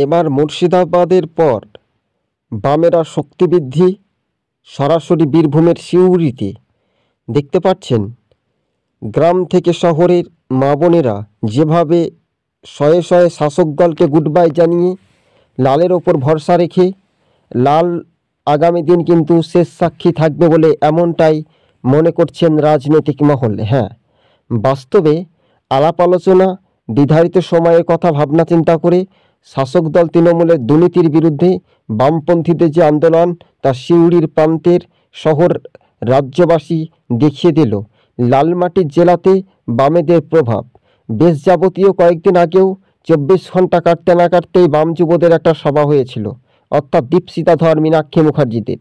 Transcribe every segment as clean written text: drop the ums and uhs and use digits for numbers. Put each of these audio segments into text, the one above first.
এবার মুর্শিদাবাদের পর বামেরা শক্তি বৃদ্ধি সরাসরি বীরভূমের সিউড়িতে। দেখতে পাচ্ছেন গ্রাম থেকে শহরের মা বোনেরা যেভাবে শয়ে শয়ে শাসক দলকে গুড বাই জানিয়ে লালের ওপর ভরসা রেখে লাল আগামী দিন কিন্তু শেষ সাক্ষী থাকবে বলে এমনটাই মনে করছেন রাজনৈতিক মহল। হ্যাঁ, বাস্তবে আলাপ আলোচনা নির্ধারিত সময়ের কথা ভাবনা চিন্তা করে শাসক দল তৃণমূলের দুর্নীতির বিরুদ্ধে বামপন্থীদের যে আন্দোলন তা সিউড়ির প্রান্তের শহর রাজ্যবাসী দেখিয়ে দিল লালমাটির জেলাতে বামেদের প্রভাব। বেশ যাবতীয় কয়েকদিন আগেও 24 ঘন্টা কাটতে না কাটতেই বাম যুবদের একটা সভা হয়েছিল, অর্থাৎ দীপশিতাধর মীনাক্ষী মুখার্জিদের।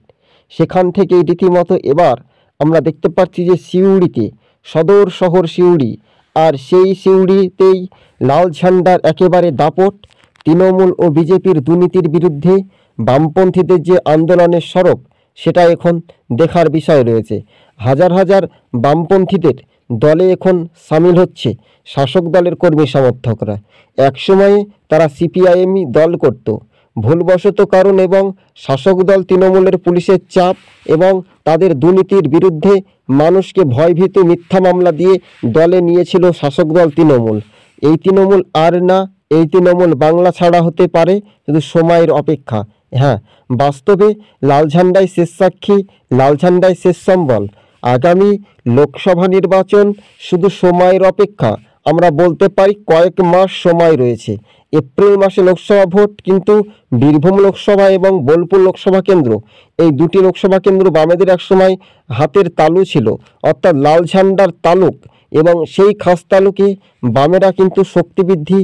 সেখান থেকেই রীতিমতো এবার আমরা দেখতে পাচ্ছি যে সিউড়িতে সদর শহর সিউড়ি, আর সেই সিউড়িতেই লাল ঝান্ডার একেবারে দাপট। তৃণমূল ও বিজেপির দুর্নীতির বিরুদ্ধে বামপন্থীদের যে আন্দোলনের স্বরূপ সেটা এখন দেখার বিষয় রয়েছে। হাজার হাজার বামপন্থীদের দলে এখন সামিল হচ্ছে শাসক দলের কর্মী সমর্থকরা। একসময়ে তারা সিপিআইএমই দল করত, ভুলবশত কারণ এবং শাসক দল তৃণমূলের পুলিশের চাপ এবং তাদের দুর্নীতির বিরুদ্ধে মানুষকে ভয়ভীত মিথ্যা মামলা দিয়ে দলে নিয়েছিল শাসক দল তৃণমূল। এই তৃণমূল আর না, এই তৃণমূল বাংলা ছাড়া হতে পারে, শুধু সময়ের অপেক্ষা। হ্যাঁ, বাস্তবে লাল ঝান্ডায় শেষ সাক্ষী, লাল ঝান্ডায় শেষ সম্বল। আগামী লোকসভা নির্বাচন শুধু সময়ের অপেক্ষা। আমরা বলতে পারি কয়েক মাস সময় রয়েছে। এপ্রিল মাসে লোকসভা ভোট, কিন্তু বীরভূম লোকসভা এবং বোলপুর লোকসভা কেন্দ্র, এই দুটি লোকসভা কেন্দ্র বামেদের একসময় হাতের তালু ছিল, অর্থাৎ লাল ঝান্ডার তালুক, এবং সেই খাস তালুকে বামেরা কিন্তু শক্তিবৃদ্ধি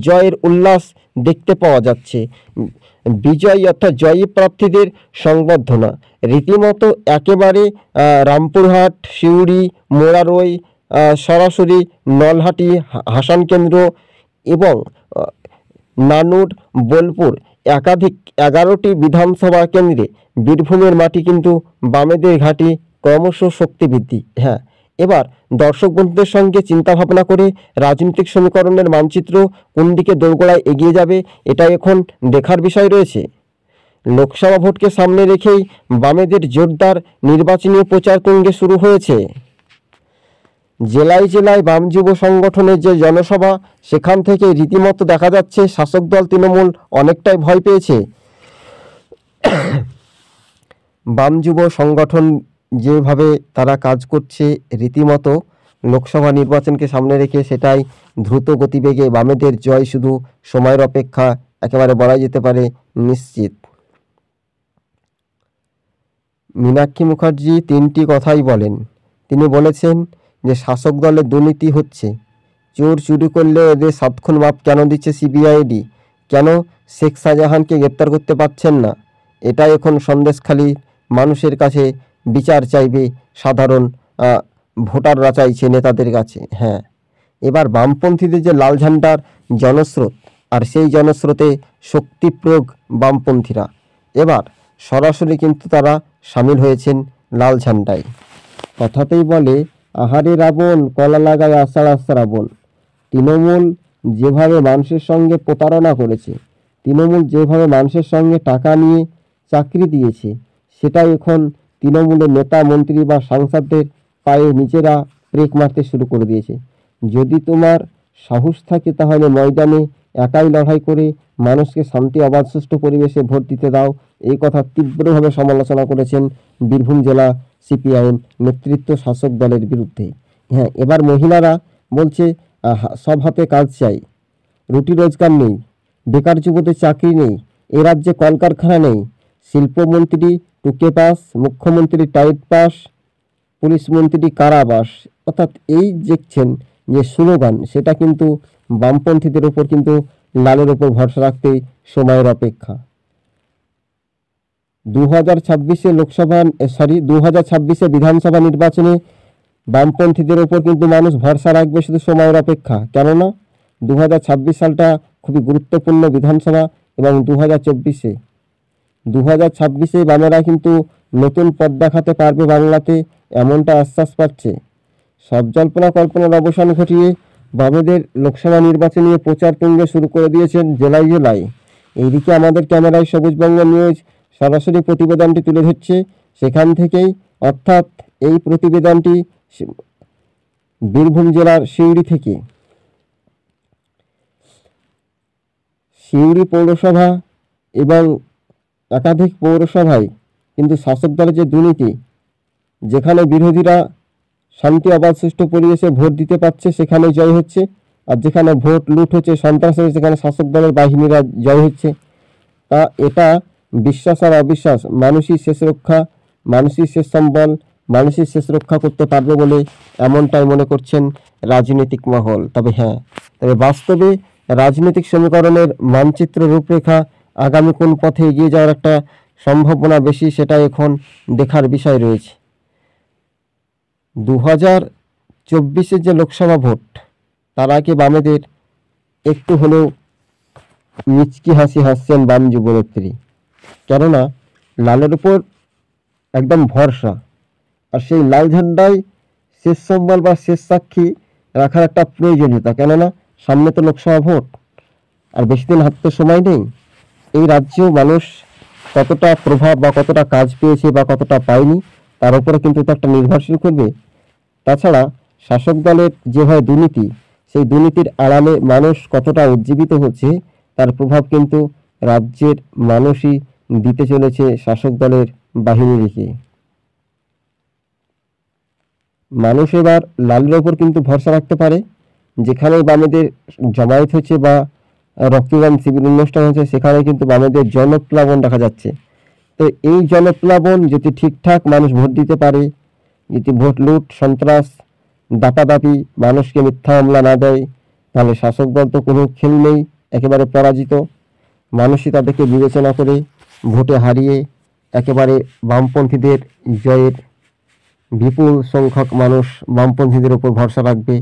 জয়ের উল্লাস দেখতে পাওয়া যাচ্ছে। বিজয়ী অর্থাৎ জয়ী প্রার্থীদের সংবর্ধনা রীতিমতো একেবারে রামপুরহাট, সিউড়ি, মোরারই, সরাসরি নলহাটি, হাসান কেন্দ্র এবং নানুর, বোলপুর একাধিক 11টি বিধানসভা কেন্দ্রে বীরভূমের মাটি কিন্তু বামেদের ঘাঁটি ক্রমশ শক্তিবৃদ্ধি। হ্যাঁ, এবার দর্শক বন্ধুদের সঙ্গে চিন্তাভাবনা করে রাজনৈতিক সমীকরণের মানচিত্র কোন দিকে দোরগোড়ায় এগিয়ে যাবে এটা এখন দেখার বিষয় রয়েছে। লোকসভা ভোটকে সামনে রেখেই বামেদের জোরদার নির্বাচনী প্রচার তুঙ্গে শুরু হয়েছে। জেলায় জেলায় বাম যুব সংগঠনের যে জনসভা, সেখান থেকে রীতিমতো দেখা যাচ্ছে শাসক দল তৃণমূল অনেকটাই ভয় পেয়েছে। বাম যুব সংগঠন যেভাবে তারা কাজ করছে রীতিমতো লোকসভা নির্বাচনকে সামনে রেখে, সেটাই দ্রুত গতিবেগে বামেদের জয় শুধু সময়ের অপেক্ষা, একেবারে বলা যেতে পারে নিশ্চিত। মীনাক্ষী মুখার্জি 3টি কথাই বলেন। তিনি বলেছেন যে শাসক দলের দুর্নীতি হচ্ছে, চোর চুরি করলে এদের 7 খুন মাপ কেন দিচ্ছে সিবিআইডি, কেন শেখ শাহজাহানকে গ্রেপ্তার করতে পারছেন না, এটাই এখন সন্দেশখালী মানুষের কাছে বিচার চাইবে, সাধারণ ভোটাররা চাইছে নেতাদের কাছে। হ্যাঁ, এবার বামপন্থীদের যে লাল ঝান্ডার জনস্রোত, আর সেই জনস্রোতে শক্তি প্রয়োগ বামপন্থীরা এবার সরাসরি কিন্তু তারা সামিল হয়েছেন লাল ঝান্ডায়। কথাতেই বলে আহারে রাবণ কলা লাগায় আষাঢ় শ্রাবণ। তৃণমূল যেভাবে মানুষের সঙ্গে প্রতারণা করেছে, তৃণমূল যেভাবে মানুষের সঙ্গে টাকা নিয়ে চাকরি দিয়েছে, সেটাই এখন তৃণমূলের নেতা মন্ত্রী বা সাংসদদের পায়ে নিজেরা ব্রেক মারতে শুরু করে দিয়েছে। যদি তোমার সাহস থাকে তাহলে ময়দানে একাই লড়াই করে মানুষকে শান্তি অবাধ সুষ্ঠু পরিবেশে ভোট দিতে দাও, এই কথা তীব্রভাবে সমালোচনা করেছেন বীরভূম জেলা সিপিআইএম নেতৃত্ব শাসক দলের বিরুদ্ধে। হ্যাঁ, এবার মহিলারা বলছে সব হাতে কাজ চাই, রুটি রোজগার নেই, বেকার যুবদের চাকরি নেই, এ রাজ্যে কলকারখানা নেই, শিল্পমন্ত্রী টুকে পাস, মুখ্যমন্ত্রী টাইট পাস, পুলিশ মন্ত্রী কারাবাস। অর্থাৎ এই দেখছেন যে স্লোগান, সেটা কিন্তু বামপন্থীদের ওপর কিন্তু লালের ওপর ভরসা রাখতে সময়ের অপেক্ষা। 2026 বিধানসভা নির্বাচনে বামপন্থীদের ওপর কিন্তু মানুষ ভরসা রাখবে শুধু সময়ের অপেক্ষা। কেননা 2026 সালটা খুবই গুরুত্বপূর্ণ বিধানসভা, এবং 2026 বামেরা কিন্তু নতুন পথ দেখাতে পারবে বাংলাতে, এমনটা আশ্বাস পাচ্ছে। সব জল্পনা কল্পনার অবসান ঘটিয়ে বামেদের লোকসভা নির্বাচন নিয়ে প্রচার তুঙ্গে শুরু করে দিয়েছেন জেলায় জেলায়। এইদিকে আমাদের ক্যামেরায় সবুজবঙ্গ নিউজ সরাসরি প্রতিবেদনটি তুলে ধরছে সেখান থেকেই, অর্থাৎ এই প্রতিবেদনটি বীরভূম জেলার সিউড়ি থেকে। সিউড়ি পৌরসভা এবং একাধিক পৌরসভায় কিন্তু শাসক দলের যে দুর্নীতি, যেখানে বিরোধীরা শান্তি অবাধ সুষ্ঠু পরিবেশে ভোট দিতে পারছে সেখানে জয় হচ্ছে, আর যেখানে ভোট লুট হচ্ছে, সন্ত্রাস হচ্ছে, সেখানে শাসক দলের বাহিনীরা জয় হচ্ছে। তা এটা বিশ্বাস আর অবিশ্বাস, মানুষই শেষ রক্ষা, মানুষই শেষ সম্বল, মানুষই শেষ রক্ষা করতে পারবে বলে এমনটাই মনে করছেন রাজনৈতিক মহল। তবে বাস্তবে রাজনৈতিক সমীকরণের মানচিত্র রূপরেখা আগামী কোন পথে এগিয়ে যাওয়ার একটা সম্ভাবনা বেশি, সেটা এখন দেখার বিষয় রয়েছে। 2024-এর যে লোকসভা ভোট, তার আগে বামেদের একটু হলেও মিচকি হাসি হাসছেন বাম যুবনেত্রী, কেননা লালের উপর একদম ভরসা, আর সেই লাল ঝান্ডায় শেষ সম্বল বা শেষ সাক্ষী রাখার একটা প্রয়োজনীয়তা, কেননা সামনে তো লোকসভা ভোট আর বেশি দিন হাতে সময় নেই। এই রাজ্যেও মানুষ কতটা প্রভাব বা কতটা কাজ পেয়েছে বা কতটা পায়নি তার উপরে কিন্তু এটা একটা নির্ভরশীল করবে। তাছাড়া শাসক দলের যেভাবে দুর্নীতি, সেই দুর্নীতির আড়ালে মানুষ কতটা উজ্জীবিত হচ্ছে তার প্রভাব কিন্তু রাজ্যের মানুষই দিতে চলেছে শাসক দলের বাহিনী রেখে। মানুষ এবার লালের ওপর কিন্তু ভরসা রাখতে পারে, যেখানে বামেদের জমায়েত হচ্ছে বা রক্তদান শিবির অনুষ্ঠান হচ্ছে, সেখানে কিন্তু বামেদের জনপ্লাবন দেখা যাচ্ছে। তো এই জনপ্লাবন যদি ঠিকঠাক মানুষ ভোট দিতে পারে, যদি ভোট লুট সন্ত্রাস দাপাদাপি মানুষকে মিথ্যা মামলা না দেয়, তাহলে শাসক দল তো কোনো খেল নেই, একেবারে পরাজিত। মানুষই তাদেরকে বিবেচনা করে ভোটে হারিয়ে একেবারে বামপন্থীদের জয়ের বিপুল সংখ্যক মানুষ বামপন্থীদের উপর ভরসা রাখবে।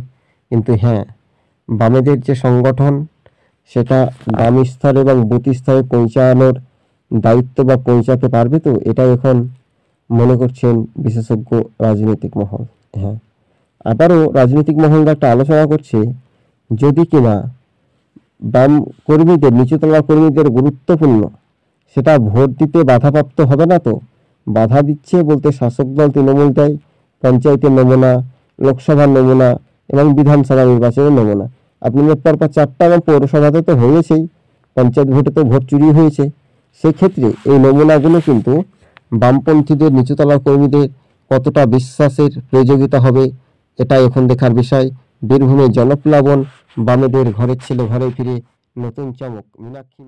কিন্তু বামেদের যে সংগঠন, সেটা গ্রাম স্তর এবং বুথ স্তরে পৌঁছানোর দায়িত্ব বা পৌঁছাতে পারবে, তো এটা এখন মনে করছেন বিশেষজ্ঞ রাজনৈতিক মহল। আবারও রাজনৈতিক মহল একটা আলোচনা করছে, যদি কিনা বাম কর্মীদের, নিচুতলার কর্মীদের গুরুত্বপূর্ণ সেটা ভোট দিতে বাধাপ্রাপ্ত হবে না, তো বাধা দিচ্ছে বলতে শাসক দল তৃণমূল দেয় পঞ্চায়েতের নমুনা, লোকসভার নমুনা এবং বিধানসভা নির্বাচনের নমুনা। আপনাদের পরপর 4টা এবং পৌরসভাতে তো হয়েছেই, পঞ্চায়েত ভোটে তো ভোট চুরি হয়েছে। সেক্ষেত্রে এই নমুনাগুলো কিন্তু বামপন্থীদের, নিচুতলার কর্মীদের কতটা বিশ্বাসের প্রয়োজনীয়তা হবে, এটা এখন দেখার বিষয়। বীরভূমের জনপ্লাবন, বামেদের ঘরের ছেলে ঘরে ফিরে নতুন চমক। মীনাক্ষী